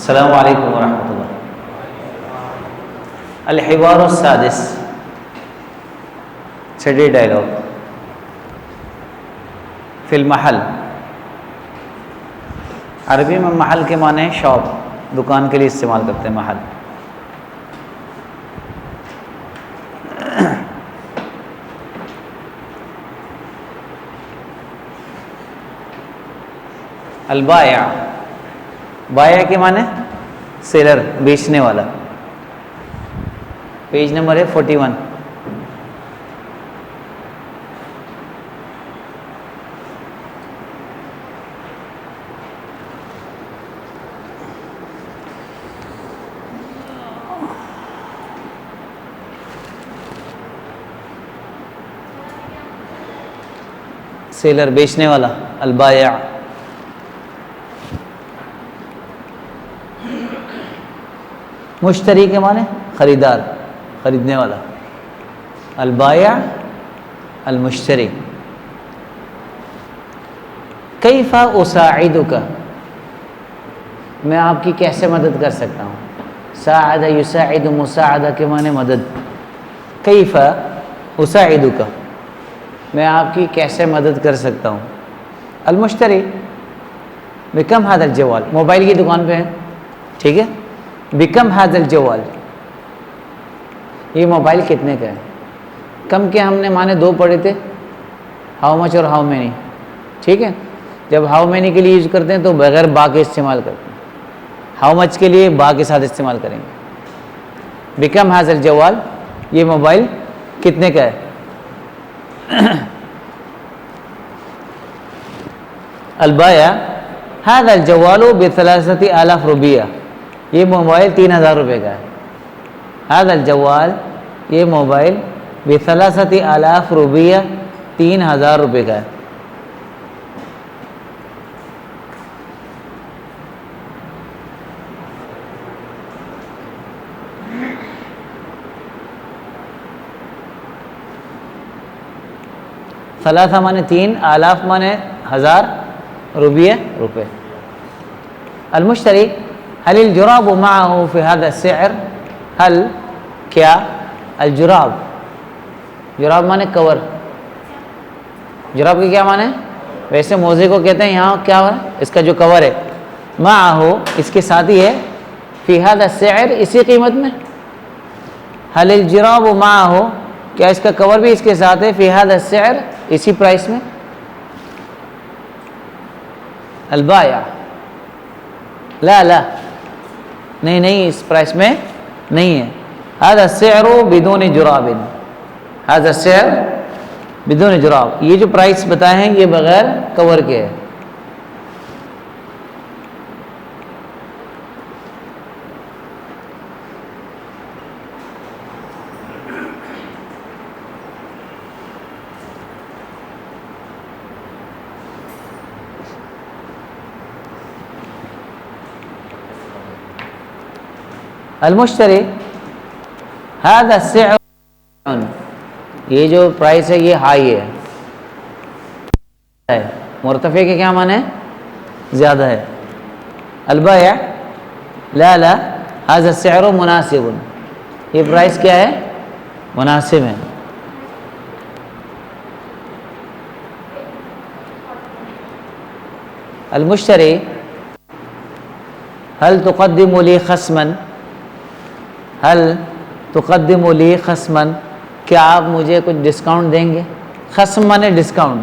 السلام علیکم ورحمۃ اللہ. الحوار السادس، چھٹی ڈائلاگ. فی المحل، عربی میں محل کے معنی شاپ، دکان کے لیے استعمال کرتے ہیں محل. البائع، بائع کے معنی سیلر، بیچنے والا. پیج نمبر ہے 41. سیلر، بیچنے والا. البائع. مشتری کے معنی خریدار، خریدنے والا. البائع المشتری. کیف اساعدک، میں آپ کی کیسے مدد کر سکتا ہوں. ساعد یساعد، مساعدہ کے معنی مدد. کیف اساعدک، میں آپ کی کیسے مدد کر سکتا ہوں. المشتری، بکم ھذا الجوال، موبائل کی دکان پہ ہے، ٹھیک ہے. بکم ھذا الجوال، یہ موبائل کتنے کا ہے. کم کے ہم نے معنی دو پڑھے تھے، ہاؤ مچ اور ہاؤ مینی، ٹھیک ہے. جب ہاؤ مینی کے لیے یوز کرتے ہیں تو بغیر با کے استعمال کرتے ہیں. ہاؤ مچ کے لیے با کے ساتھ استعمال کریں گے. بکم ھذا الجوال، یہ موبائل کتنے کا ہے. البائع، ھذا الجوال ب3000 روپیہ، یہ موبائل 3000 روپے کا ہے. ھذا الجوال، یہ موبائل ب3000 روپیہ، 3000 روپے کا ہے. ثلاثہ مانے 3، آلاف مانے 1000، روپیہ روپے. المشتری، هل الجراب معه في هذا السعر، هل کیا. الجراب، جراب مانے کور. جراب کے کیا مانے، ویسے موزے کو کہتے ہیں، یہاں کیا ہے اس کا جو کور ہے. معه، اس کے ساتھ ہی ہے. في هذا السعر، اسی قیمت میں. هل الجراب معه، کیا اس کا کور بھی اس کے ساتھ ہے. في هذا السعر، اسی پرائس میں. البائع، لا لا، نہیں اس پرائس میں نہیں ہے. هذا السعر بدون جراب، هذا السعر بدون جراب، یہ جو پرائس بتائے ہیں یہ بغیر کور کے ہے. المشتری، هذا السعر، یہ جو پرائس ہے یہ ہائی ہے. مرتفع کے کیا معنی ہے، زیادہ ہے. البائع، لا لا، هذا السعر مناسب، یہ پرائس کیا ہے، مناسب ہے. المشتری، هل تقدم لي خصما، هل تقدم لي خصما، کیا آپ مجھے کچھ ڈسکاؤنٹ دیں گے. خصم مانے ڈسکاؤنٹ،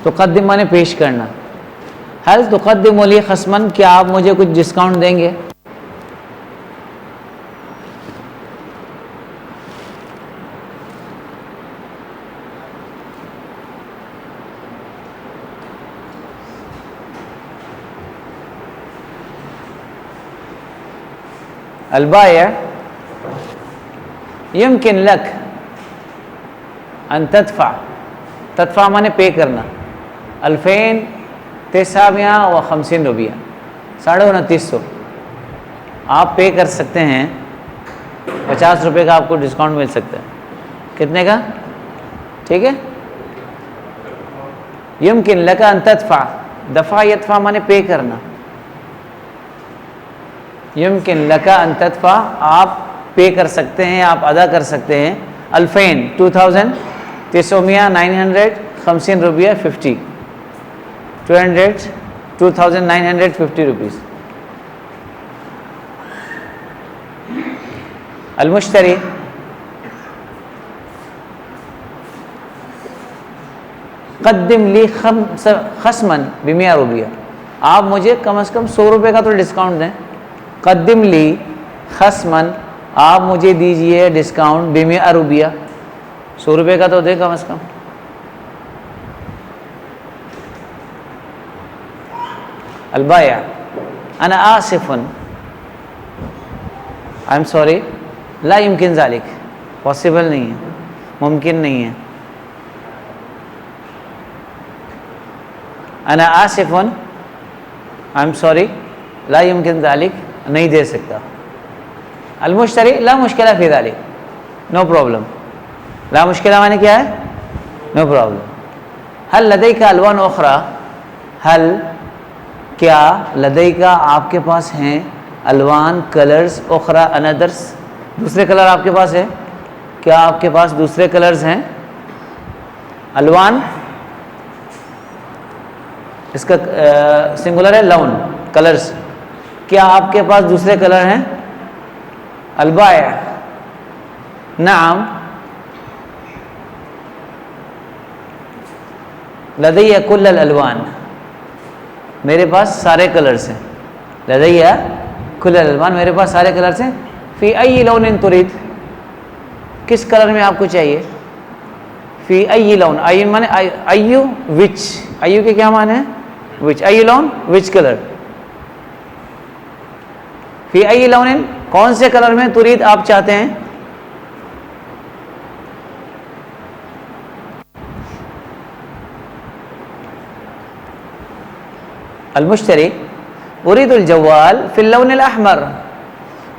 تقدم مانے پیش کرنا. هل تقدم لي خصما، کیا آپ مجھے کچھ ڈسکاؤنٹ دیں گے. البائع، يمكن لك ان تدفع مانے پے کرنا. 2950 روپیہ، 2950. آپ پے کر سکتے ہیں، 50 روپے کا آپ کو ڈسکاؤنٹ مل سکتا ہے. کتنے کا، ٹھیک ہے. يمكن لك ان تدفع، دفع یدفع مانے پے کرنا. یمکن لکا ان تدفع، آپ پے کر سکتے ہیں، آپ ادا کر سکتے ہیں، 2000 2950 روپیہ 50 2950 روپیز. المشتری قدم لی خصما ب100 روپیہ، آپ مجھے کم از کم 100 روپے کا تو ڈسکاؤنٹ دیں. قدم لی خصما، آپ مجھے دیجئے ڈسکاؤنٹ ب100 روپیہ، 100 روپے کا تو دیں کم از کم. البائع انا آسف آئی ایم سوری لا يمكن ذلك، پاسبل نہیں ہے، ممکن نہیں ہے. انا آسف آئی ایم سوری لا يمكن ذلك، نہیں دے سکتا. المشتری لا مشکلہ فی ذلك، نو پرابلم. لا مشکلہ معنی کیا ہے؟ No problem. هل لدیک الوان اخرى، هل کیا لدیک آپ کے پاس ہیں الوان کلرز اخرى اندرس، دوسرے کلر آپ کے پاس ہے؟ کیا آپ کے پاس دوسرے کلرز ہیں؟ الوان اس کا سنگولر ہے، لون کلرز، کیا آپ کے پاس دوسرے کلر ہیں؟ البائع نعم لدی کل الالوان، میرے پاس سارے کلرز ہیں. لدی کل الالوان، میرے پاس سارے کلرز ہیں. فی ای لون ترید، کس کلر میں آپ کو چاہیے؟ فی ای لون، ای مانے ایو وچ، ایو کے کیا معنی ہے؟ وچ. ای لون وچ کلر. فی ای لون، کون سے کلر میں ترید آپ چاہتے ہیں؟ المشتری اريد الجوال فی اللون الاحمر،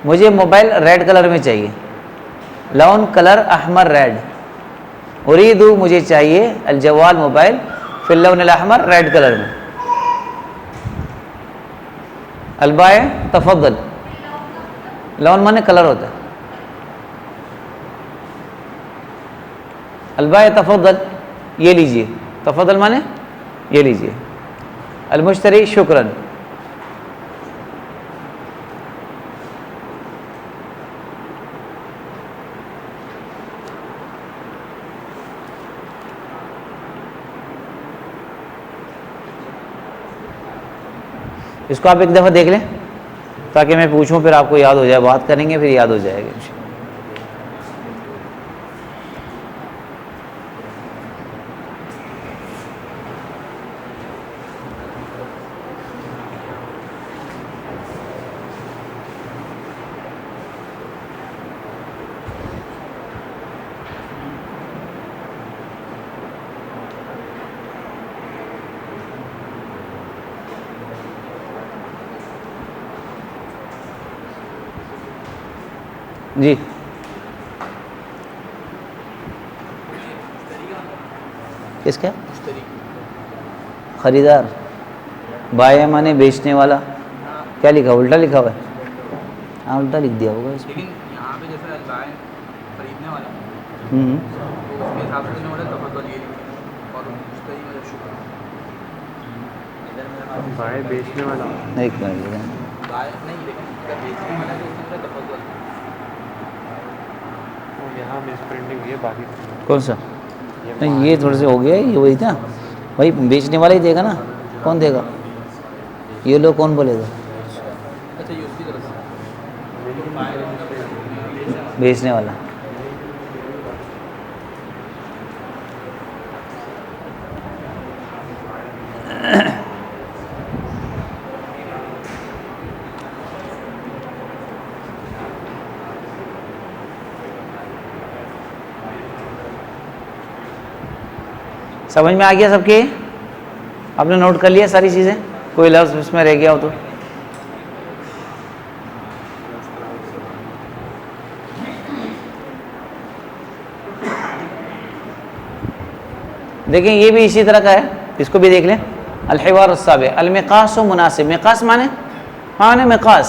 مجھے موبائل ریڈ کلر میں چاہیے. لون کلر، احمر ریڈ. اريد مجھے چاہیے، الجوال موبائل فی اللون الاحمر ریڈ کلر میں. البائع تفضل، لون مانے کلر ہوتا ہے. البائع تفضل، یہ لیجئے، تفضل مانے یہ لیجئے. المشتری شکراً. اس کو آپ ایک دفعہ دیکھ لیں تاکہ میں پوچھوں، پھر آپ کو یاد ہو جائے، بات کریں گے پھر یاد ہو جائے گا. جی کس کا؟ خریدار. بائع مانے بیچنے والا. کیا لکھا؟ الٹا لکھا ہوا ہے. ہاں الٹا لکھ دیا ہوگا اس میں. لیکن یہاں پہ جیسے البائع خریدنے والا تو اس کے حساب سے مطلب تفضل یہ لکھا اور مشتری مطلب شکر. بائع بیچنے والا. ایک منٹ. بائع نہیں، لیکن اگر بیچنے والا تو اس میں تفضل. یہاں مس پرنٹنگ ہوئی ہے، باقی کون سا؟ نہیں یہ تھوڑے سے ہو گیا، یہ وہی تھا بھائی، بیچنے والا ہی دے گا نا، کون دے گا؟ یہ لوگ کون بولے گا؟ اچھا یہ اس کی طرف سے بیچنے والا. سمجھ میں آ گیا سب کے؟ آپ نے نوٹ کر لیا ساری چیزیں؟ کوئی لفظ اس میں رہ گیا ہو تو؟ دیکھیں یہ بھی اسی طرح کا ہے، اس کو بھی دیکھ لیں. الحوار السابع المقاس مناسب. مقاس معنی مقاس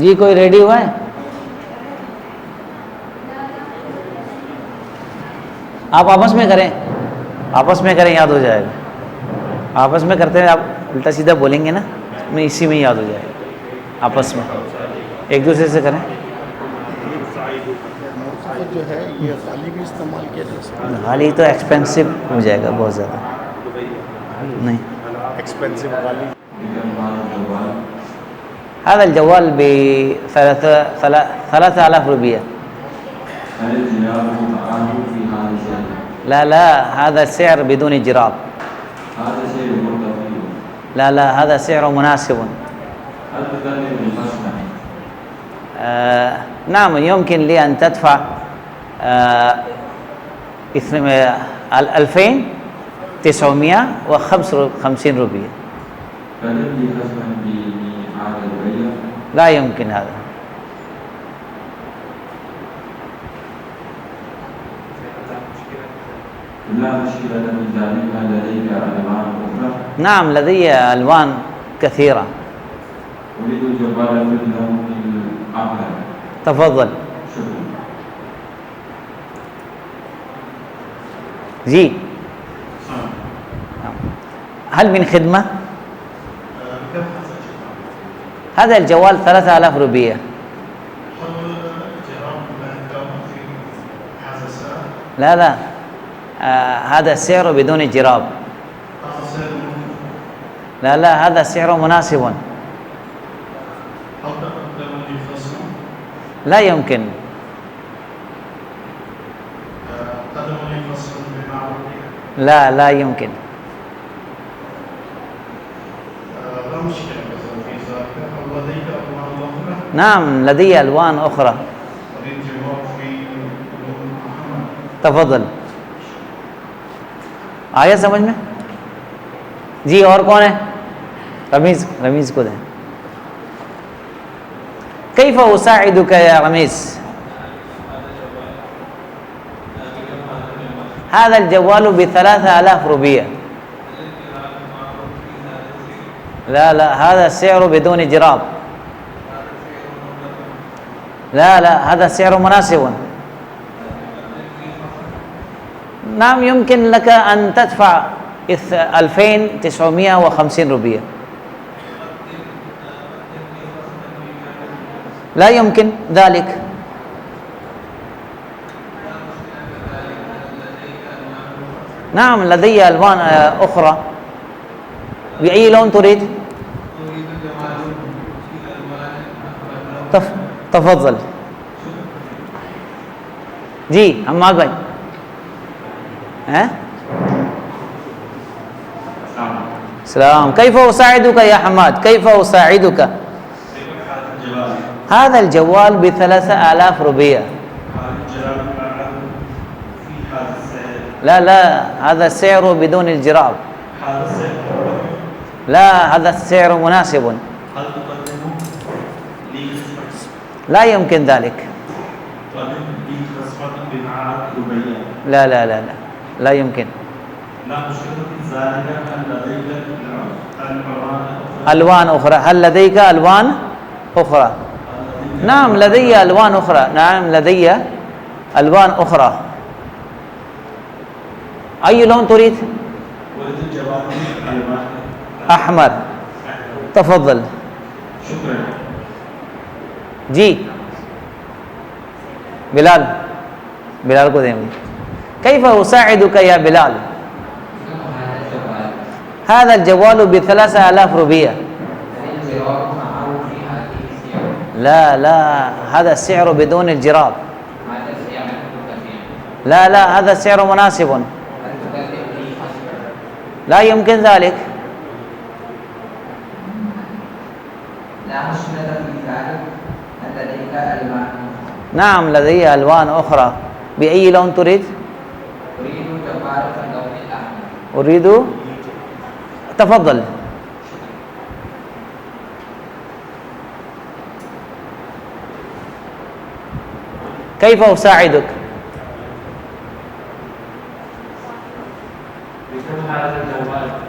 جی کوئی ریڈی ہوا ہے؟ آپ آپس میں کریں، آپس میں کریں، یاد ہو جائے گا. آپس میں کرتے ہیں آپ الٹا سیدھا بولیں گے نا، میں اسی میں یاد ہو جائے گا. آپس میں ایک دوسرے سے کریں. مرتفع جو ہے یہ غالی بھی استعمال کیا جا سکتا ہے. غالی تو ایکسپینسو ہو جائے گا بہت زیادہ. نہیں، ایکسپینسو غالی. هذا الجوال ب3000 روپیہ. لا لا هذا السعر بدون جراب. لا لا هذا سعر مناسب. نعم يمكن لي أن تدفع 2955 روپیہ. لا يمكن هذا. نعم لدي ألوان كثيرة. أريد الجوال في اللون الأحمر. تفضل. شكرا. جی هل من خدمة؟ هذا الجوال 3000 روپیہ. لا لا هذا السعر بدون جراب. لا لا هذا السعر مناسب. لا يمكن. لا لا يمكن. نعم لدي ألوان أخرى. تفضل. آیا سمجھ میں؟ جی اور کون ہے؟ رمیز کو دیں. كيف أساعدك يا رميز؟ هذا الجوال ب3000 روپیہ. لا لا هذا السعر بدون جراب. لا لا هذا السعر مناسب. نعم يمكن لك أن تدفع 2950 روپیہ. لا يمكن ذلك. نعم لدي ألوان أخرى. بأي لون تريد؟ تفضل. جی حماد بھائی. السلام. كيف أساعدك يا حماد؟ كيف أساعدك؟ هذا الجوال ب3000 روپیہ. لا لا هذا السعر بدون الجراب. لا هذا السعر مناسب. لا يمكن ذلك. لا لا لا لا لا يمكن. ألوان أخرى. هل لديك ألوان أخرى؟ نعم لدي ألوان أخرى. نعم لدي ألوان أخرى. أي لون تريد؟ أحمر. تفضل. شكرا. جی بلال کو دیں گے. كيف أساعدك يا بلال؟ هذا الجوال ب3000 روپیہ. لا لا هذا السعر بدون الجراب. لا لا هذا السعر مناسب. لا يمكن ذلك. نعم لدي ألوان أخرى. بأي لون تريد؟ أريد. تفضل. كيف أساعدك؟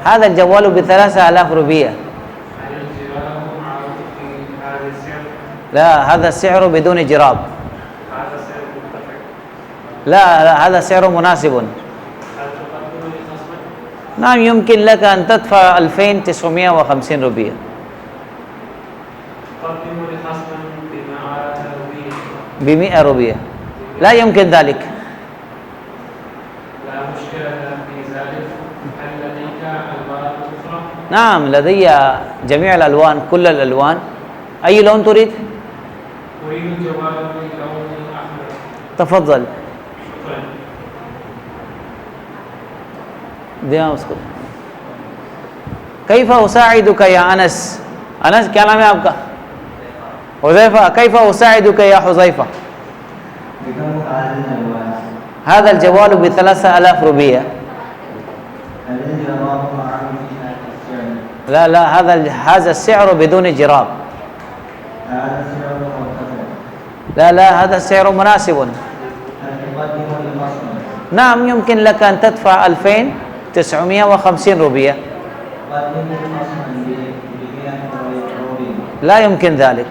هذا الجوال ب3000 روپیہ. لا هذا السعر بدون جراب. هذا سعر مرتفع. لا هذا سعر مناسب. هل تقدم لي خصما؟ نعم يمكن لك أن تدفع 2950 روبية. تقدم لي خصما بما 100 روبية. لا يمكن ذلك. لا مشكلة في ذلك. هل لديك ألوان أخرى؟ نعم لدي جميع الألوان، كل الألوان. أي لون تريد؟ أريد جوالا بلون أحمر. تفضل. شكرا. دیا اس کو. کیف اساعدک یا انس؟ انس کیا نام ہے آپ کا؟ حذیفہ. کیف اساعدک یا حذیفہ؟ هذا الجوال ب3000 روبية. لا هذا السعر بدون جراب. لا هذا السعر مناسب. نعم يمكن لك أن تدفع 2950 روبية. لا يمكن ذلك.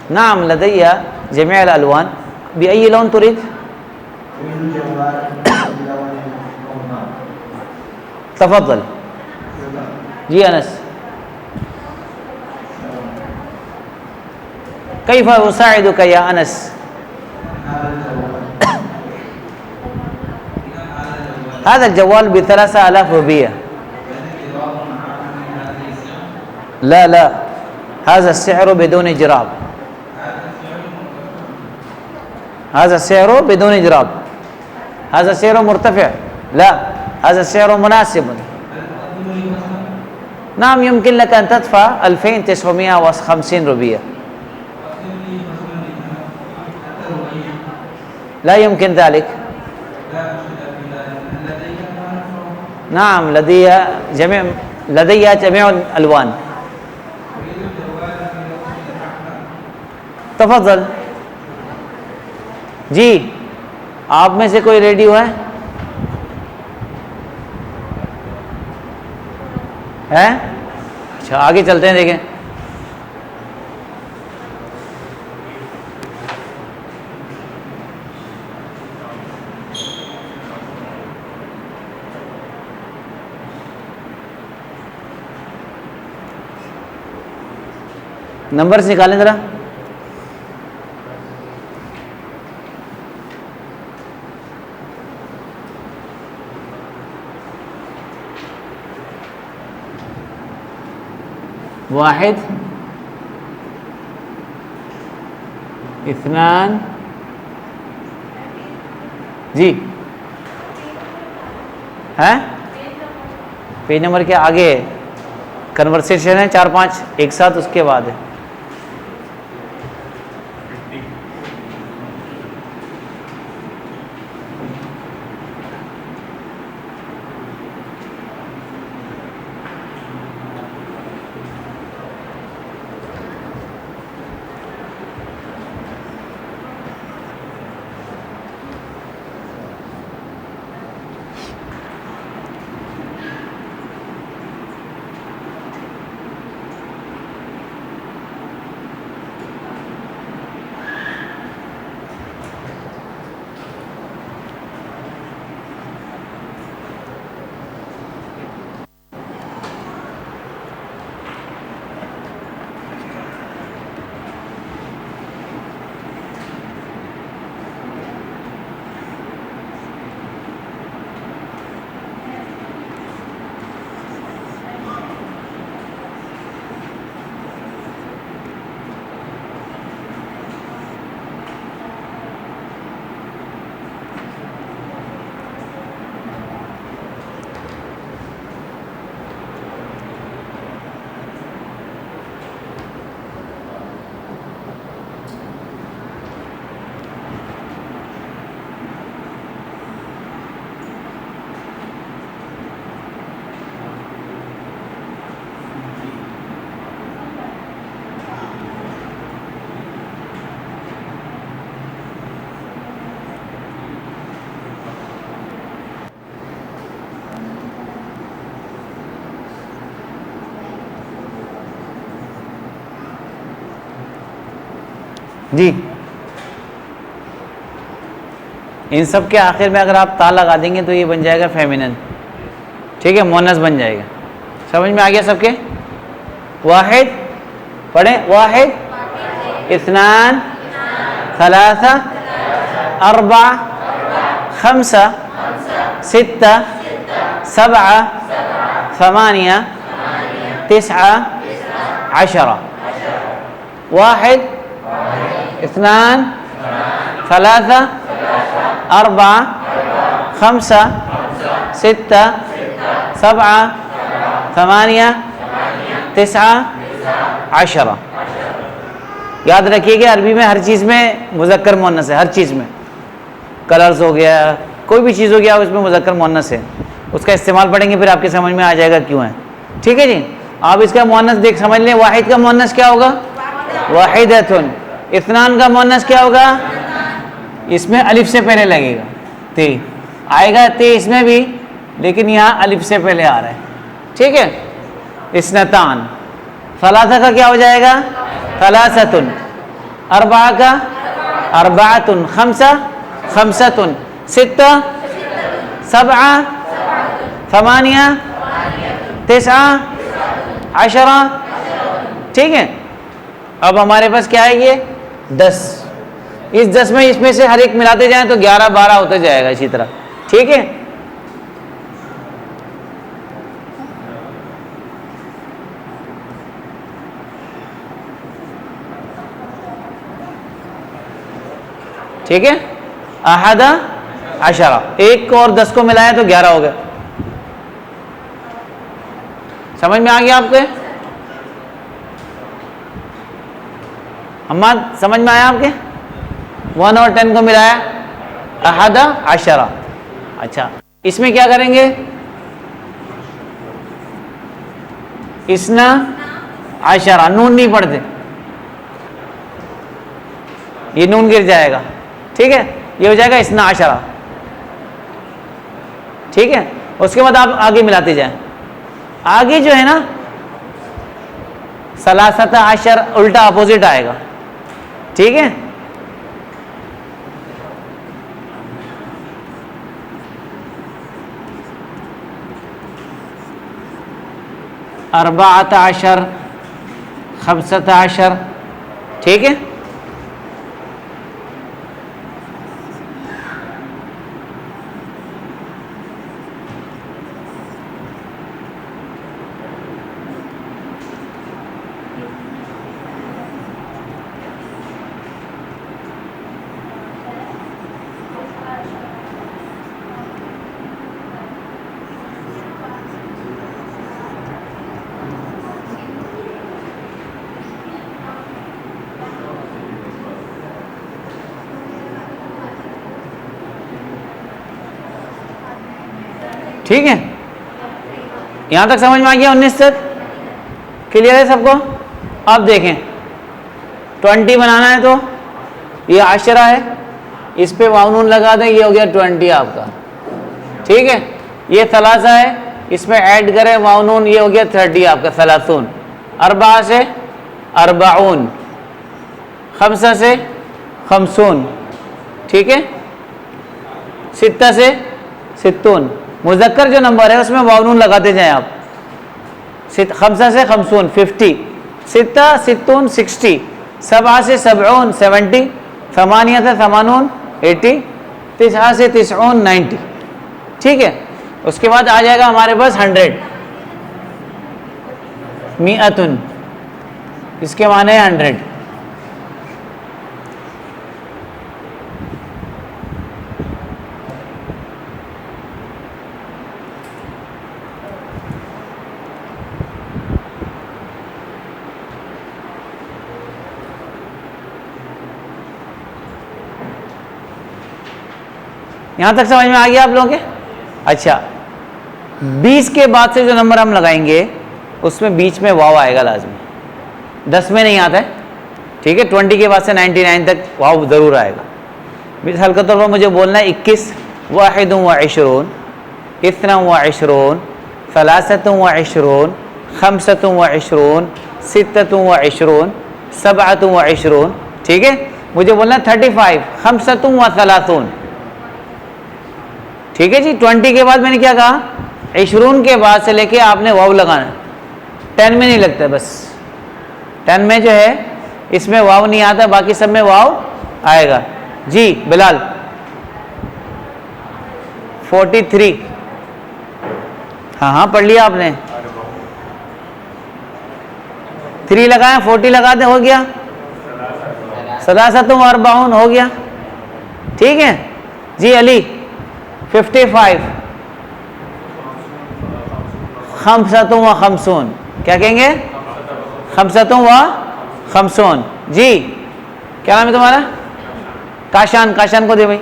نعم لدي جميع الألوان. بأي لون تريد؟ تفضل. جی انس. كيف أساعدك يا أنس؟ هذا الجوال ب3000 روبية. لا هذا السعر بدون جراب. هذا السعر بدون جراب. هذا السعر مرتفع. لا هذا السعر مناسب. نعم يمكن لك أن تدفع 2950 روبية. لا يمكن ذلك. نعم لدي جميع الألوان. تفضل. جی آپ میں سے کوئی ریڈیو ہے؟ اچھا آگے چلتے ہیں دیکھیں. نمبرز نکالیں ذرا. واحد اثنان. جی ہے پیج نمبر کے آگے کنورسیشن ہے 4-5 ایک ساتھ اس کے بعد ہے. جی ان سب کے آخر میں اگر آپ تا لگا دیں گے تو یہ بن جائے گا فیمینن، ٹھیک ہے، مونس بن جائے گا. سمجھ میں آ گیا سب کے؟ واحد پڑھیں، واحد اثنان ثلاثہ اربع خمسہ ستہ سبعہ ثمانیہ تسعہ عشرہ. واحد اثنان ثلاثہ اربعہ خمسہ ستہ سبعہ ثمانیہ تسعہ عشرہ. یاد رکھیے کہ عربی میں ہر چیز میں مذکر مؤنث ہے، ہر چیز میں. کلرز ہو گیا، کوئی بھی چیز ہو گیا اس میں مذکر مؤنث ہے. اس کا استعمال پڑھیں گے پھر آپ کے سمجھ میں آ جائے گا کیوں ہے. ٹھیک ہے جی. آپ اس کا مؤنث دیکھ سمجھ لیں. واحد کا مؤنث کیا ہوگا؟ واحدۃن. اثنان کا مؤنث کیا ہوگا؟ اس میں الف سے پہلے لگے گا، تے آئے گا، تے اس میں بھی، لیکن یہاں الف سے پہلے آ رہا ہے. ٹھیک ہے. اثنتان. ثلاثہ کا کیا ہو جائے گا؟ ثلاثۃن. اربعہ کا اربعۃن. خمسہ خمسۃن. ستہ سبعہ ثمانیہ تسعہ عشرہ. ٹھیک ہے. اب ہمارے پاس کیا ہے؟ یہ 10. اس 10 میں اس میں سے ہر ایک ملاتے جائیں تو 11 12 ہوتا جائے گا اسی طرح. ٹھیک ہے. ٹھیک ہے. احد عشرہ. ایک کو اور 10 کو ملایا تو 11 ہو گئے. سمجھ میں آ گیا آپ کے؟ حماد سمجھ میں آیا آپ کے؟ 1 اور 10 کو ملایا احد عشرہ. اچھا اس میں کیا کریں گے؟ اثنا عشرہ. نون نہیں پڑھتے، یہ نون گر جائے گا. ٹھیک ہے. یہ ہو جائے گا اثنا عشرہ. ٹھیک ہے. اس کے بعد آپ آگے ملاتے جائیں. آگے جو ہے نا ثلاثۃ عشر الٹا اپوزٹ آئے گا. ٹھیک ہے. اربعۃ عشر خمسۃ عشر. ٹھیک ہے. ٹھیک ہے. یہاں تک سمجھ میں آ گیا؟ 19 تک کلیئر ہے سب کو؟ اب دیکھیں 20 بنانا ہے تو یہ عشرہ ہے، اس پہ واو نون لگا دیں، یہ ہو گیا 20 آپ کا. ٹھیک ہے. یہ ثلاثہ ہے، اس میں ایڈ کریں واو نون، یہ ہو گیا 30 آپ کا. ثلاثون. اربعہ سے اربعون. خمسہ سے خمسون. ٹھیک ہے. ستہ سے ستون. مذکر جو نمبر ہے اس میں واو نون لگاتے جائیں آپ. خمسہ سے خمسون 50. ستہ ستون 60. سبعہ سے سبعون 70. ثمانیہ سے ثمانون 80. تسعہ سے تسعون 90. ٹھیک ہے. اس کے بعد آ جائے گا ہمارے پاس 100. میئتن، اس کے معنی ہے 100. یہاں تک سمجھ میں آ گیا آپ لوگوں کے؟ اچھا 20 کے بعد سے جو نمبر ہم لگائیں گے اس میں بیچ میں واو آئے گا لازمی. 10 میں نہیں آتا ہے. ٹھیک ہے. 20 کے بعد سے 99 تک واو ضرور آئے گا. مثال کے طور پر مجھے بولنا ہے 21 واحد و عشرون اثنا و عشرون ثلاثۃ و عشرون خمسۃ و عشرون ستۃ و عشرون سبعۃ و عشرون. ٹھیک ہے. مجھے بولنا 35 خمسۃ و ثلاثون. ٹھیک ہے جی. 20 کے بعد میں نے کیا کہا؟ 20 کے بعد سے لے کے آپ نے واو لگانا. 10 میں نہیں لگتا. بس 10 میں جو ہے اس میں واو نہیں آتا, باقی سب میں واو آئے گا. جی بلال 43. ہاں پڑھ لیا آپ نے. 3 لگائیں, 40 لگا دیں, ہو گیا. ثلاثۃ و اربعون ہو گیا. ٹھیک ہے جی. علی 55 خمسۃ و خمسون. کیا کہیں گے؟ خمسۃ و خمسون. جی کیا نام ہے تمہارا؟ کاشان. کاشان کو دے بھائی.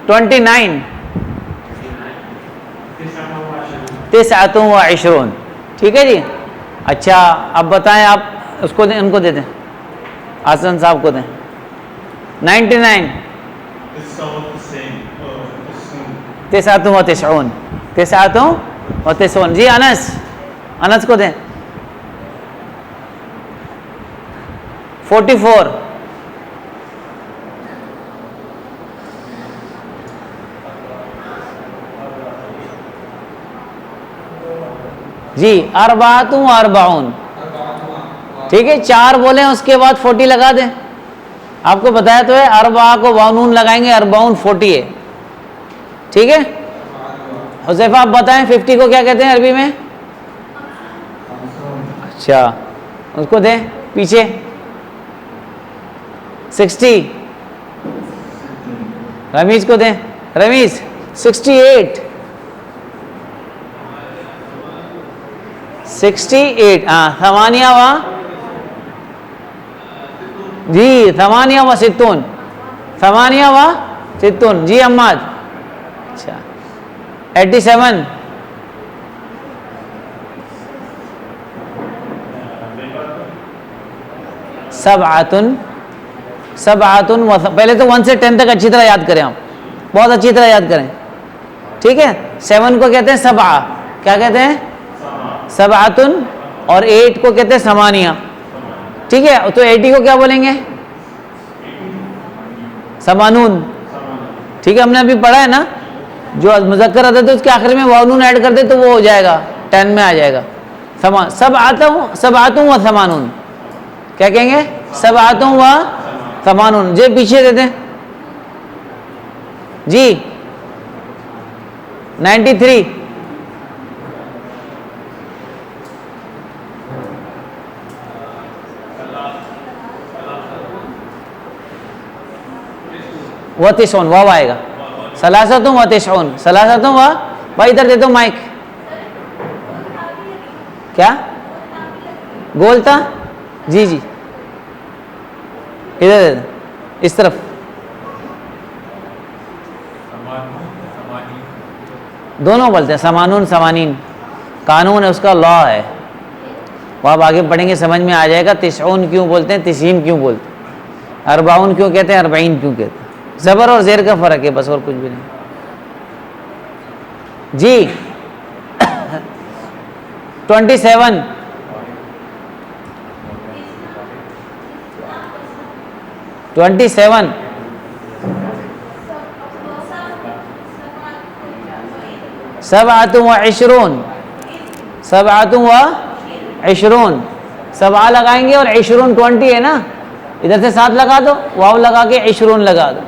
29 تسعۃ و عشرون. ٹھیک ہے جی. اچھا اب بتائیں آپ اس کو دیں, ان کو دے دیں, حسن صاحب کو دیں. 99 تسعۃ و تسعون. تسعۃ و تسعون. جی انس, انس کو دیں. 44 جی. اربعۃ و اربعون. ٹھیک ہے 4 بولیں, اس کے بعد 40 لگا دیں. آپ کو بتایا تو ہے اربعہ کو واؤ لگائیں گے, اربعون 40 ہے. ٹھیک ہے حذیفہ آپ بتائیں 50 کو کیا کہتے ہیں عربی میں؟ اچھا اس کو دیں پیچھے. 60 رمیز کو دیں. رمیز 68 68. ہاں ثمانیہ و جی ثمانیہ و ستون. ثمانیہ و ستون. جی احمد. اچھا 87 سبعۃ و پہلے تو 1 سے 10 تک اچھی طرح یاد کریں آپ, بہت اچھی طرح یاد کریں. ٹھیک ہے 7 کو کہتے ہیں سبعہ. کیا کہتے ہیں؟ سبعۃ. اور 8 کو کہتے ہیں ثمانیہ. ٹھیک ہے تو 80 کو کیا بولیں گے؟ ثمانون. ٹھیک ہے ہم نے ابھی پڑھا ہے نا, جو مذکر آتا ہے تو اس کے آخر میں واو نون ایڈ کر دے تو وہ ہو جائے گا 10 میں آ جائے گا. سبعۃ و ثمانون. کیا کہیں گے؟ سبعۃ و ثمانون. جی پیچھے دے دیں. جی 93 و تسعون. واو آئے گا. ثلاثۃ و تسعون. ثلاثۃ و بھائی ادھر دے دو مائک. کیا گول تھا؟ جی جی ادھر دے دو, اس طرف. دونوں بولتے ہیں سمانون سمانین. قانون ہے اس کا, لا ہے. وہ آپ آگے پڑھیں گے سمجھ میں آ جائے گا. تسعون کیوں بولتے ہیں, تسعین کیوں بولتے ہیں, اربعون کیوں کہتے ہیں, اربعین کیوں کہتے ہیں. زبر اور زیر کا فرق ہے بس, اور کچھ بھی نہیں. جی 27 27 سبعۃ و عشرون. سبعۃ و عشرون. سبعہ لگائیں گے اور عشرون 20 ہے نا, ادھر سے 7 لگا دو, واو لگا کے عشرون لگا دو.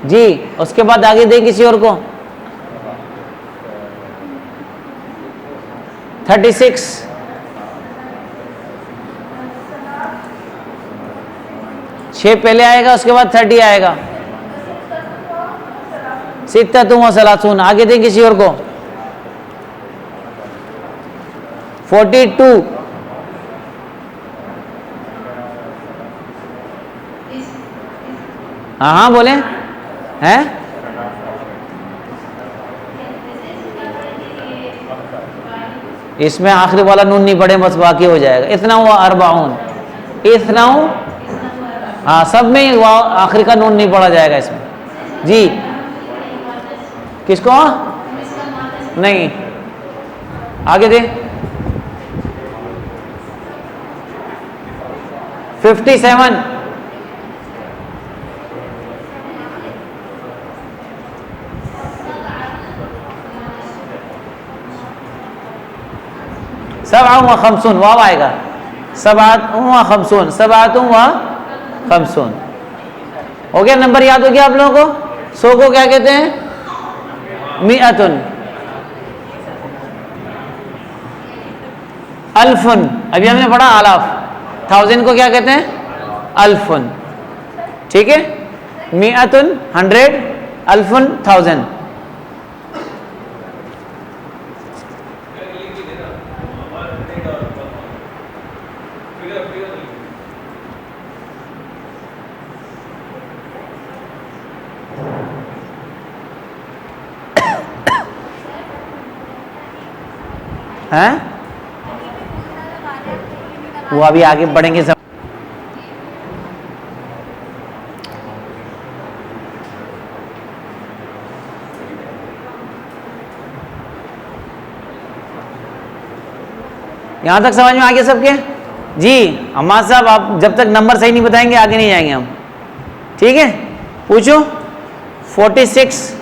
جی اس کے بعد آگے دیں کسی اور کو. 36 6 پہلے آئے گا, اس کے بعد 30 آئے گا. ستۃ و ثلاثون. آگے دیں کسی اور کو. 42 ہاں بولیں ہیں. اس میں آخری والا نون نہیں پڑے بس, باقی ہو جائے گا. اتنا ہوا اربعون. اتنا ہاں سب میں آخری کا نون نہیں پڑا جائے گا اس میں. جی کس کو نہیں, آگے دے. 57. سبع و خمسون واو آئے گا. سبعۃ و خمسون، سبعۃ و خمسون. ہو گیا؟ نمبر یاد ہو گیا آپ لوگوں کو؟ 100 کو کیا کہتے ہیں؟ مئتن. الفن، ابھی ہم نے پڑھا آلاف. 1000 کو کیا کہتے ہیں؟ الفن. ٹھیک ہے؟ مئتن 100، الفن 1000. ہیں وہ ابھی آگے بڑھیں گے. یہاں تک سمجھ میں آگے سب کے؟ جی عماد صاحب آپ جب تک نمبر صحیح نہیں بتائیں گے آگے نہیں جائیں گے ہم. ٹھیک ہے؟ پوچھو. 46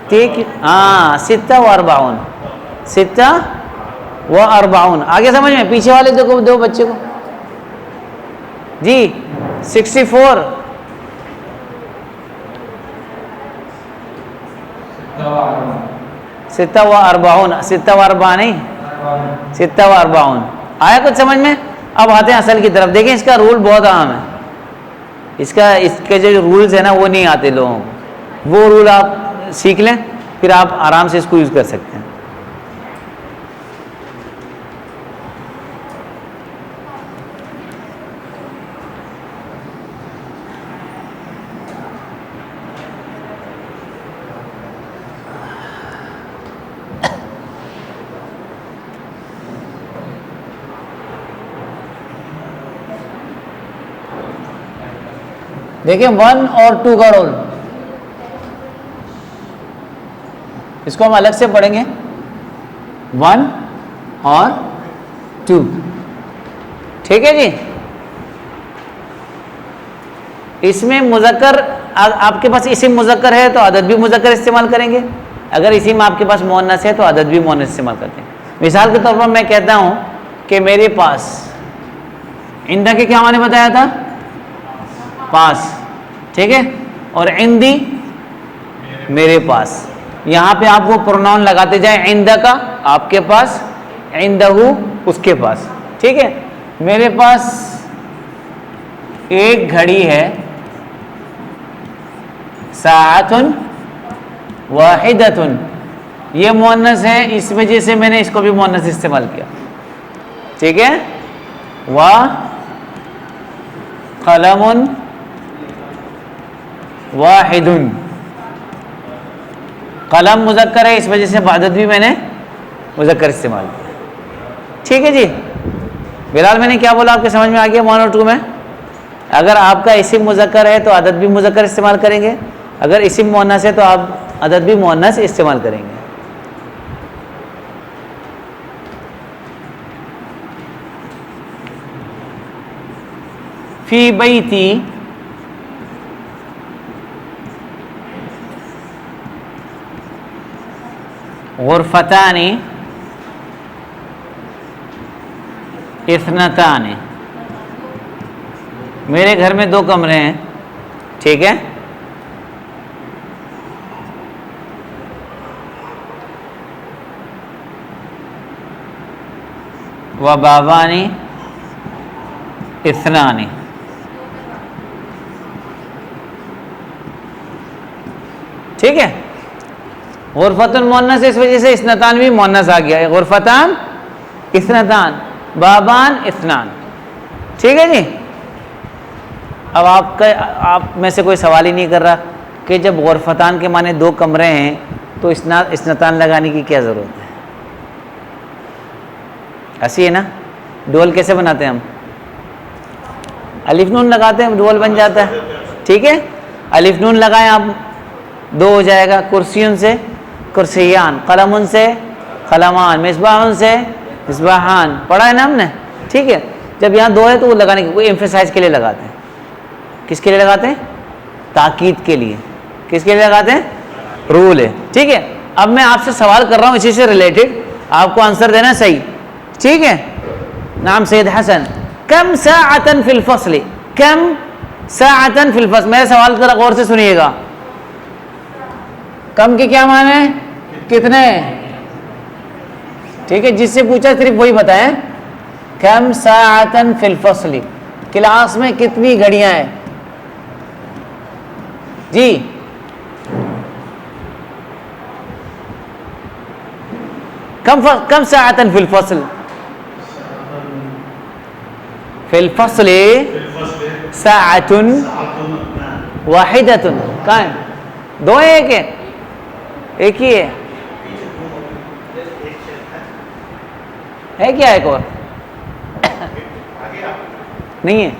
ٹھیک. ہاں 46 46. آگے سمجھ میں؟ پیچھے والے دو بچے کو. جی 64 46 46 نہیں 46. آیا کچھ سمجھ میں؟ اب آتے ہیں اصل کی طرف. دیکھیں اس کا رول بہت عام ہے. اس کے جو رولز ہیں نا وہ نہیں آتے لوگوں کو. وہ رول آپ سیکھ لیں پھر آپ آرام سے اس کو یوز کر سکتے ہیں. دیکھیں 1 اور 2 کا رول اس کو ہم الگ سے پڑھیں گے. 1 اور 2. ٹھیک ہے جی؟ اس میں مذکر آپ کے پاس اسم مذکر ہے تو عدد بھی مذکر استعمال کریں گے. اگر اسم آپ کے پاس مؤنث ہے تو عدد بھی مؤنث استعمال کرتے ہیں. مثال کے طور پر میں کہتا ہوں کہ میرے پاس، عندہ کے کیا معنی بتایا تھا؟ پاس. ٹھیک ہے؟ اور عندی میرے پاس. یہاں پہ آپ کو پروناؤن لگاتے جائیں. عندہ کا آپ کے پاس، عندہ اس کے پاس. ٹھیک ہے؟ میرے پاس ایک گھڑی ہے، ساعۃ واحدۃ. یہ مؤنث ہے اس وجہ سے میں نے اس کو بھی مؤنث استعمال کیا. ٹھیک ہے؟ قلم واحد. قلم مذکر ہے اس وجہ سے عدد بھی میں نے مذکر استعمال کیا. ٹھیک ہے جی؟ بلال میں نے کیا بولا آپ کے سمجھ میں آ گیا 1 اور 2 میں؟ اگر آپ کا اسم مذکر ہے تو عدد بھی مذکر استعمال کریں گے. اگر اسم مؤنث ہے تو آپ عدد بھی مؤنث استعمال کریں گے. فی بیتی غرفتان اثنتان. میرے گھر میں 2 کمرے ہیں. ٹھیک ہے؟ وبابان اثنان. ٹھیک ہے؟ غرفتن مؤنث اس وجہ سے اثنتان بھی مؤنث آ گیا ہے. غرفتان اثنتان، بابان اثنان. ٹھیک ہے جی؟ اب آپ میں سے کوئی سوال ہی نہیں کر رہا کہ جب غرفتان کے معنی 2 کمرے ہیں تو اثنتان لگانے کی کیا ضرورت ہے؟ ایسی ہے نا؟ ڈول کیسے بناتے ہیں ہم؟ الف نون لگاتے ہیں ڈول بن جاتا ہے. ٹھیک ہے؟ الف نون لگائیں آپ 2 ہو جائے گا. کرسیون سے کرسیان، قلمن سے قلمان، مصباح سے مصباحان، پڑھا ہے نا ہم نے، ٹھیک ہے. جب یہاں دو ہے تو وہ لگانے کے، وہ ایمفیسائز کے لیے لگاتے ہیں. کس کے لیے لگاتے ہیں؟ تاکید کے لیے. کس کے لیے لگاتے ہیں؟ رول ہے. ٹھیک ہے. اب میں آپ سے سوال کر رہا ہوں اسی سے ریلیٹڈ، آپ کو آنسر دینا صحیح. ٹھیک ہے. نام سید حسن، کم ساعتن فی الفصل، کم ساعتن فی الفصل. میرے سوال ذرا غور سے سنیے گا. کم کے کیا معنی ہے؟ کتنے. ٹھیک ہے. جس سے پوچھا صرف وہی بتائیں. کم ساعتن فی الفصل، کلاس میں کتنی گھڑیاں ہیں؟ جی کم ساعتن فی الفصل، فی الفصل ساعت واحدۃ. کہاں ہے؟ دو ہے ایک ہے؟ ایک ہی ہے کیا ایک اور نہیں ہے؟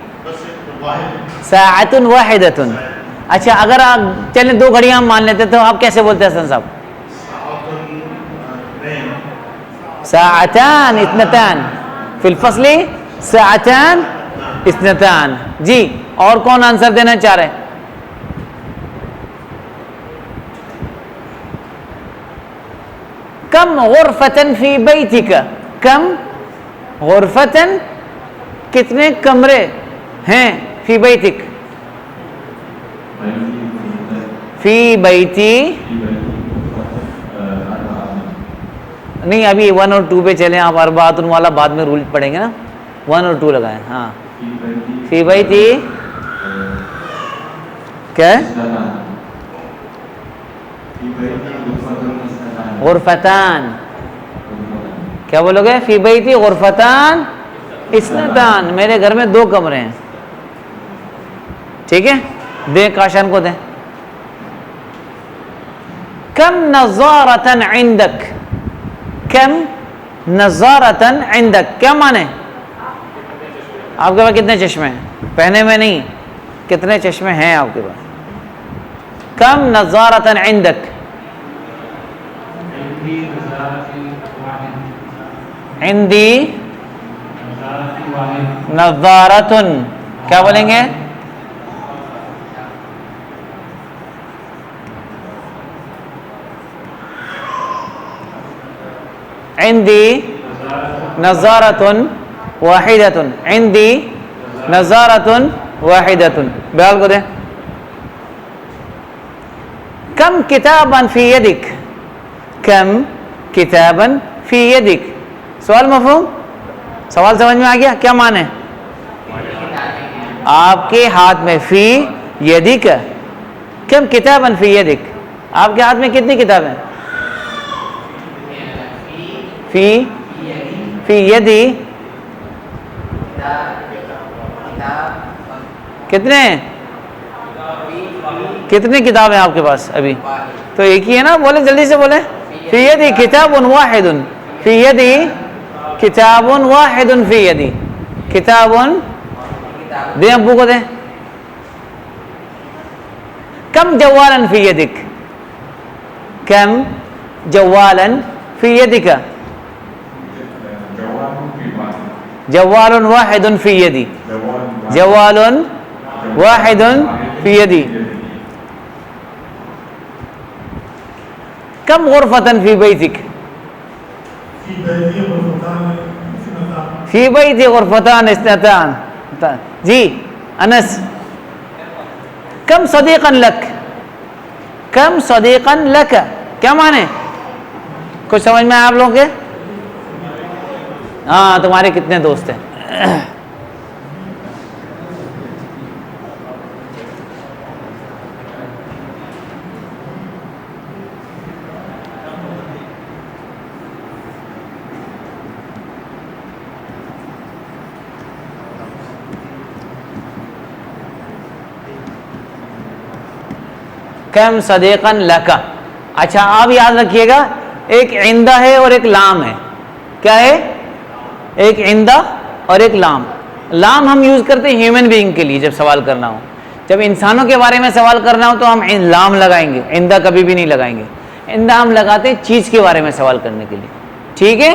ساعت واحدۃ. اچھا اگر آپ چلیں دو گھڑیاں ہم مان لیتے تو آپ کیسے بولتے ہیں حسن صاحب؟ ساعتان اثنتان فی الفصل، ساعتان اثنتان. جی اور کون آنسر دینا چاہ رہے؟ کم غرفتن فی بیتک، کم غرفتن کتنے کمرے ہیں؟ فی بیتک، فی بیتی. نہیں ابھی 1 اور 2 پہ چلیں آپ، اربعۃ والا بعد میں رول پڑھیں گے نا. 1 اور 2 لگائیں. ہاں فی بیتی کیا ہے؟ غرفتان. کیا بولو گے؟ فی بیتی غرفتان اثنتان، میرے گھر میں 2 کمرے ہیں. ٹھیک ہے. دیں کاشان کو دیں. کم نظارتن عندک، کم نظارتن عندک کیا مانے؟ آپ کے پاس کتنے چشمے ہیں؟ پہنے میں نہیں، کتنے چشمے ہیں آپ کے پاس؟ کم نظارتن عندک، عندی نظارتن، کیا بولیں گے؟ عندی نظارتن واحدتن، عندی نظارتن واحدتن. بیال کو دیں. کم کتاباً فی یدک، کم کتاباً فی یدک. سوال مفہوم؟ سوال سمجھ میں آ گیا؟ کیا معنی؟ آپ کے ہاتھ میں، فی یدک، کم کتاباً فی یدک، آپ کے ہاتھ میں کتنی کتابیں؟ فی یدی کتنے ہیں؟ کتنی کتابیں آپ کے پاس ابھی؟ تو ایک ہی ہے نا. بولے جلدی سے بولے. فی یدی کتاب واحد، فی یدی کتاب واحد، فی یدی کتاب. دیں ابو کو دیں. کم جوالا فی یدک، کم جوالا فی یدک، جوال واحد فی یدی، جوال واحد فی یدی. کم غرفتن فی بیتک، فی بیتی غرفتان اثنتان. جی انس. کم صدیقا لک، کم صدیقا لک کیا معنی؟ کچھ سمجھ میں آیا آپ لوگوں کے؟ ہاں تمہارے کتنے دوست ہیں؟ کم صدیقاً لکا. اچھا آپ یاد رکھیے گا، ایک عندہ ہے اور ایک لام ہے. کیا ہے؟ ایک عندہ اور ایک لام. لام ہم یوز کرتے ہیں ہیومن بینگ کے لیے جب سوال کرنا ہو. جب انسانوں کے بارے میں سوال کرنا ہو تو ہم لام لگائیں گے، عندہ کبھی بھی نہیں لگائیں گے. عندہ ہم لگاتے ہیں چیز کے بارے میں سوال کرنے کے لیے. ٹھیک ہے.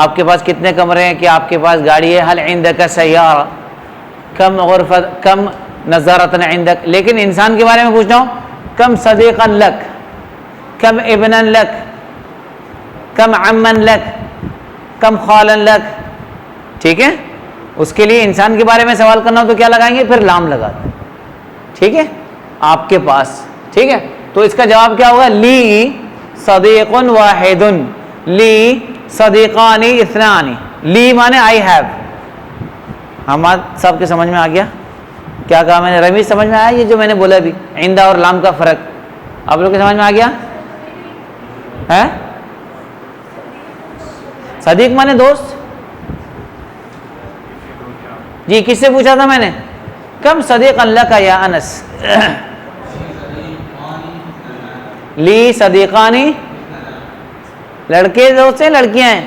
آپ کے پاس کتنے کمرے ہیں؟ کہ آپ کے پاس گاڑی ہے. حل عندک سیارہ، کم غرفت، کم نظارتن عندک. لیکن انسان کے بارے میں پوچھ رہا ہوں، کم صدیقا لک، کم ابنا لک، کم عمن لک، کم خالا لک. ٹھیک ہے. اس کے لیے انسان کے بارے میں سوال کرنا ہو تو کیا لگائیں گے؟ پھر لام لگا دیں. ٹھیک ہے، آپ کے پاس. ٹھیک ہے، تو اس کا جواب کیا ہوگا؟ لی صدیق واحد، لی صدیقان اثنان. لی مانے آئی ہیو. حماد صاحب کے سمجھ میں آ گیا کیا کہا میں نے؟ رمیز سمجھ میں آیا یہ جو میں نے بولا ابھی عندہ اور لام کا فرق؟ آپ لوگ کے سمجھ میں آ گیا ہے؟ صدیق مانے دوست. جی کس سے پوچھا تھا میں نے؟ کم صدیق اللہ کا یا انس. لی صدیقانی، لڑکے دوست ہیں لڑکیاں ہیں؟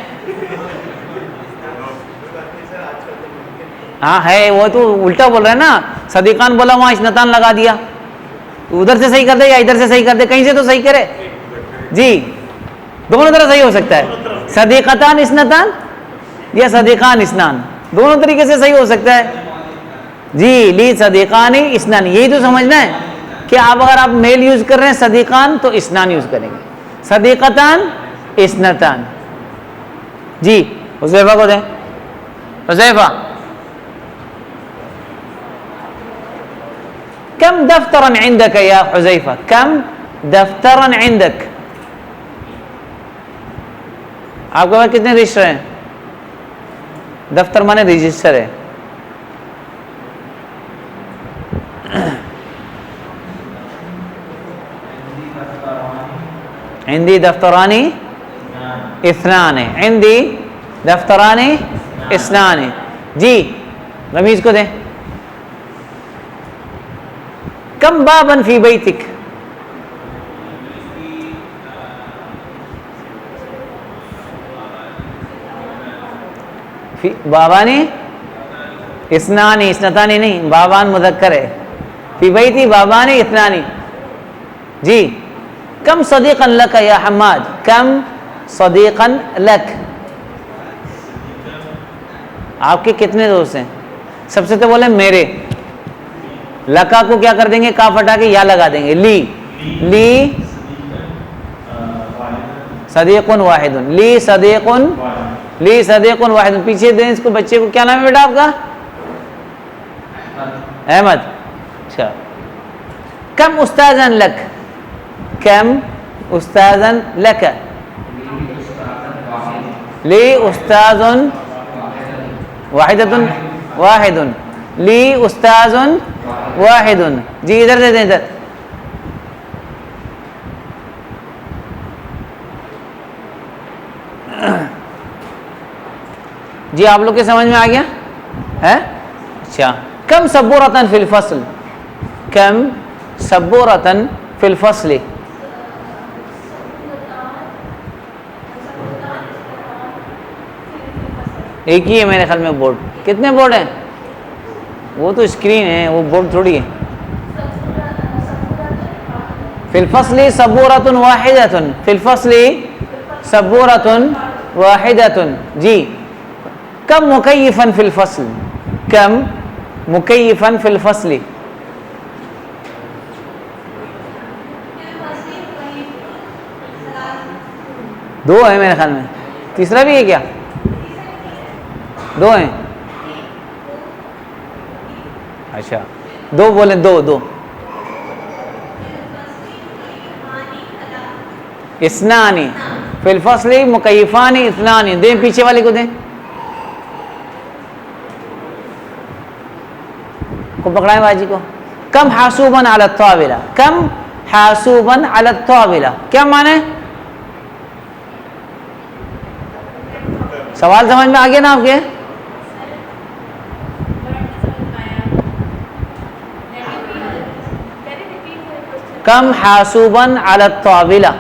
ہاں ہے، وہ تو الٹا بول رہا ہے نا. صدیقان بولا وہاں اسنتان لگا دیا. ادھر سے صحیح کر دے یا ادھر سے صحیح کر دے، کہیں سے تو صحیح کرے. جی دونوں طرح صحیح ہو سکتا ہے. صدیقتان اسنتان یا صدیقان اسنان، دونوں طریقے سے صحیح ہو سکتا ہے. جی لی صدیقان اسنان، یہی تو سمجھنا ہے کہ آپ اگر آپ میل یوز کر رہے ہیں صدیقان تو اسنان یوز کریں گے. صدیقتان اسنتان. جی حذیفہ کو دیں. حذیفہ کم دفترا عندك یا حذیفہ، کم دفترا عندك. آپ کے پاس کتنے رجسٹر ہیں؟ دفتر مانے رجسٹر ہے. عندي دفتران اثنان، عندي دفتران اثنان. جی رمیز کو دیں. کم بابا فی بیتک، بابانی اثنانی، اثنتانی نہیں، بابان مذکر ہے. فی بیتی بابانی اثنانی. جی کم صدیقا لک یا حماد، کم صدیقا لک. آپ کے کتنے دوست ہیں؟ سب سے تو بولے میرے. لکا کو کیا کر دیں گے؟ کاف ہٹا کے یا لگا دیں گے. لی، لی صدیق واحد، لی صدیق، لی صدیق واحد. پیچھے دیں اس کو، بچے کو. کیا نام ہے بیٹا آپ کا؟ احمد. اچھا. کم استاذن لک، کم استاذن لک. لی استاذ واحدۃ واحد، لی استاذ واحد. جی ادھر دے دیں ادھر. جی آپ لوگ کے سمجھ میں آ گیا ہے؟ اچھا. کم سبورتن فی الفصل، کم سبورتن فی الفصل. ایک ہی ہے میرے خیال میں بورڈ. کتنے بورڈ ہیں؟ وہ تو اسکرین ہے، وہ بورڈ تھوڑی ہے. فی الفصل سبورۃ واحدۃ، فی الفصل سبورۃ واحدۃ. جی کم مکیفا فی الفصل، کم مکیفا فی الفصل. دو ہے میرے خیال میں، تیسرا بھی ہے کیا؟ دو ہیں. اچھا دو بولیں، دو دو. اسنانی فی الفصل مکیفان اثنان. دیں پیچھے والے کو دیں، کو پکڑائیں باجی کو. کم حاسوباً علی الطاولہ، کم حاسوباً علی الطاولہ. کیا معنی؟ سوال سمجھ میں آ گیا نا آپ کے؟ کم حاسوباً علی الطاولہ.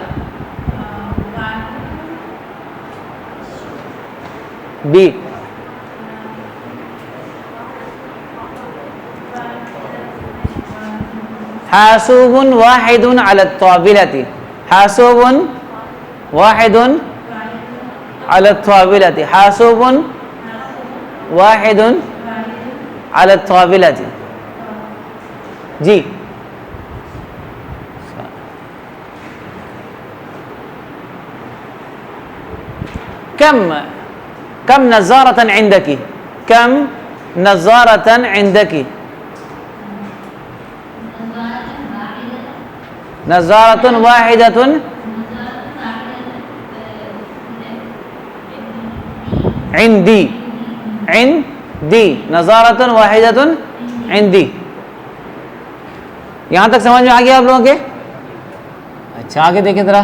بی حاسوب واحد علی الطاولة، حاسوب واحد علی الطاولۃ، حاسب واحد علی الطاولۃ. جی کم نظارۃ عندک، کم نظارۃ عندک، نظارۃ واحدۃ عندی، عندی نظارۃ واحدۃ عندی. یہاں تک سمجھ میں آ گیا آپ لوگوں کے؟ اچھا آگے دیکھیں ذرا.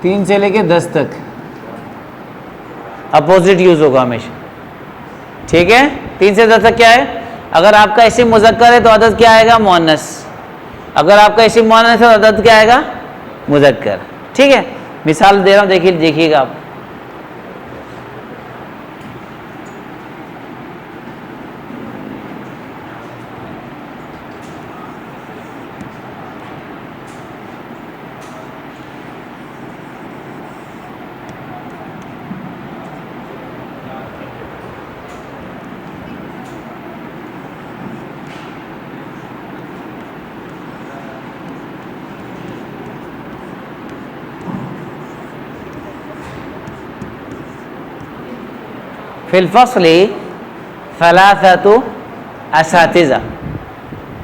تین سے لے کے 10 تک اپوزٹ یوز ہوگا ہمیشہ. ٹھیک ہے، 3 سے 10 تک کیا ہے؟ اگر آپ کا اسم مذکر ہے تو عدد کیا آئے گا؟ مؤنث. اگر آپ کا اسم مؤنث ہے تو عدد کیا آئے گا؟ مذکر. ٹھیک ہے، مثال دے رہا ہوں، دیکھیے گا آپ. فی الفصل ثلاثۃ اساتذہ.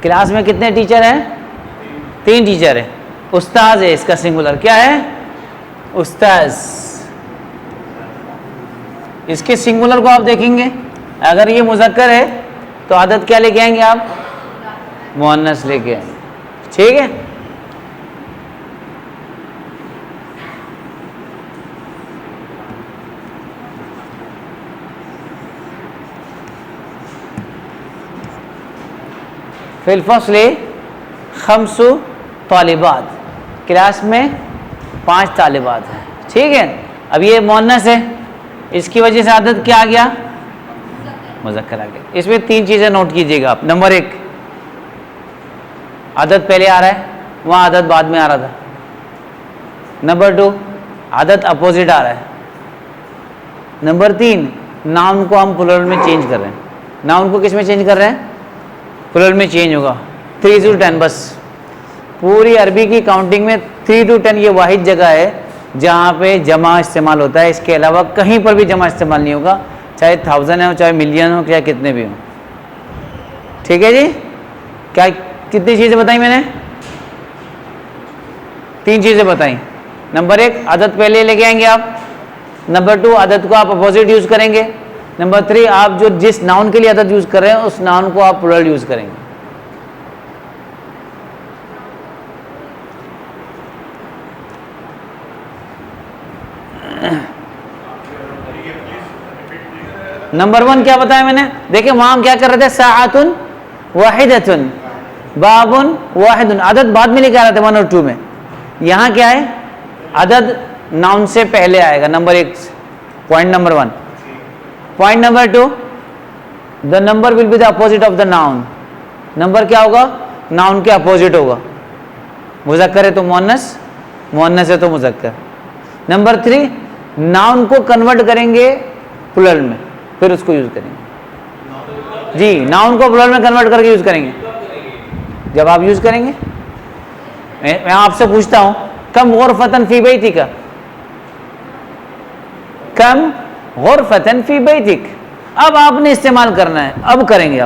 کلاس میں کتنے ٹیچر ہیں؟ 3 ٹیچر ہیں. استاذ ہے اس کا سنگولر، کیا ہے؟ استاذ. اس کے سنگولر کو آپ دیکھیں گے، اگر یہ مذکر ہے تو عدد کیا لے کے آئیں گے آپ؟ مؤنث لے کے آئیں گے. ٹھیک ہے، فی الفصل 5 طالبات. کلاس میں 5 طالبات ہیں. ٹھیک ہے، اب یہ مؤنث ہے، اس کی وجہ سے عدد کیا آ گیا؟ مذکر آ گیا. اس میں 3 چیزیں نوٹ کیجیے گا آپ. نمبر 1، عدد پہلے آ رہا ہے، وہاں عدد بعد میں آ رہا تھا. نمبر 2، عدد اپوزٹ آ رہا ہے. نمبر 3، ناؤن کو ہم پلورل میں چینج کر رہے ہیں. ناؤن کو کس میں چینج کر رہے ہیں؟ پلورل میں چینج ہوگا. 3 to 10 بس. پوری عربی کی کاؤنٹنگ میں 3 to 10 یہ واحد جگہ ہے جہاں پہ جمع استعمال ہوتا ہے. اس کے علاوہ کہیں پر بھی جمع استعمال نہیں ہوگا، چاہے 1000 ہو، چاہے ملین ہو، چاہے کتنے بھی ہوں. ٹھیک ہے جی، کیا کتنی چیزیں بتائیں میں نے؟ 3 چیزیں بتائیں. نمبر 1، عدد پہلے لے کے آئیں گے آپ. نمبر 2، عدد کو آپ اپوزٹ یوز کریں گے. نمبر 3، آپ جو جس ناؤن کے لیے عدد یوز کر رہے ہیں اس ناؤن کو آپ پلورل یوز کریں گے. نمبر 1 کیا بتایا میں نے؟ دیکھیں وہاں ہم کیا کر رہے تھے؟ ساعۃ واحدۃ، باب واحد. عدد بعد میں لے کے آ رہے تھے 1 اور 2 میں. یہاں کیا ہے؟ عدد ناؤن سے پہلے آئے گا. Number 1، point number 1. Point number 2، the number will be the opposite of the noun. Number کیا ہوگا؟ ناؤن کے اپوزٹ ہوگا. مذکر ہے تو مؤنث، مؤنث ہے تو مذکر. نمبر 3، ناؤن کو کنورٹ کریں گے پلورل میں، پھر اس کو یوز کریں گے. جی، ناؤن کو پلورل میں کنورٹ کر کے یوز کریں گے جب آپ یوز کریں گے. میں آپ سے پوچھتا ہوں، کم غرفتن فی بیتک، کم غرفتن فی بیتک. اب آپ نے استعمال کرنا ہے، اب کریں گے.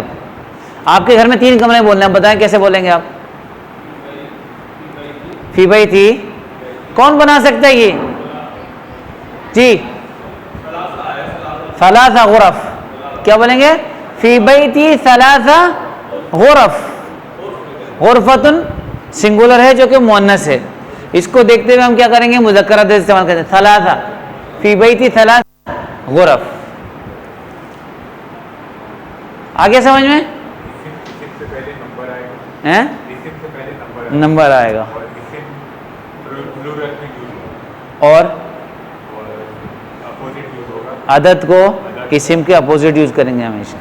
آپ کے گھر میں 3 کمرے بولنے ہیں، بتائیں کیسے بولیں گے آپ؟ فی بیتی. کون بنا سکتا ہے یہ؟ جی، ثلاثہ غرف. کیا بولیں گے؟ فی بیتی ثلاثہ غرف. غرفتن سنگولر ہے جو کہ مؤنث ہے. اس کو دیکھتے ہوئے ہم کیا کریں گے؟ مذکر عدد استعمال کرتے ہیں. ثلاثہ فی بیتی ثلاثہ غرف. آگے سمجھ میں؟ نمبر آئے گا. اور عدد کو اسم کے اپوزٹ یوز کریں گے ہمیشہ.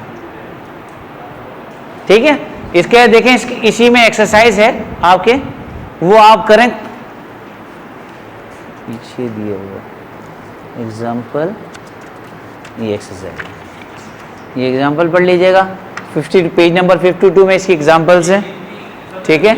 ٹھیک ہے. اس کے دیکھیں اسی میں ایکسرسائز ہے آپ کے, وہ آپ کریں پیچھے دیے ہوا ایگزامپل. یہ ایکسرسائز, یہ ایگزامپل پڑھ لیجیے گا. 50 پیج نمبر 52 میں اس کی ایگزامپلس ہیں. ٹھیک ہے.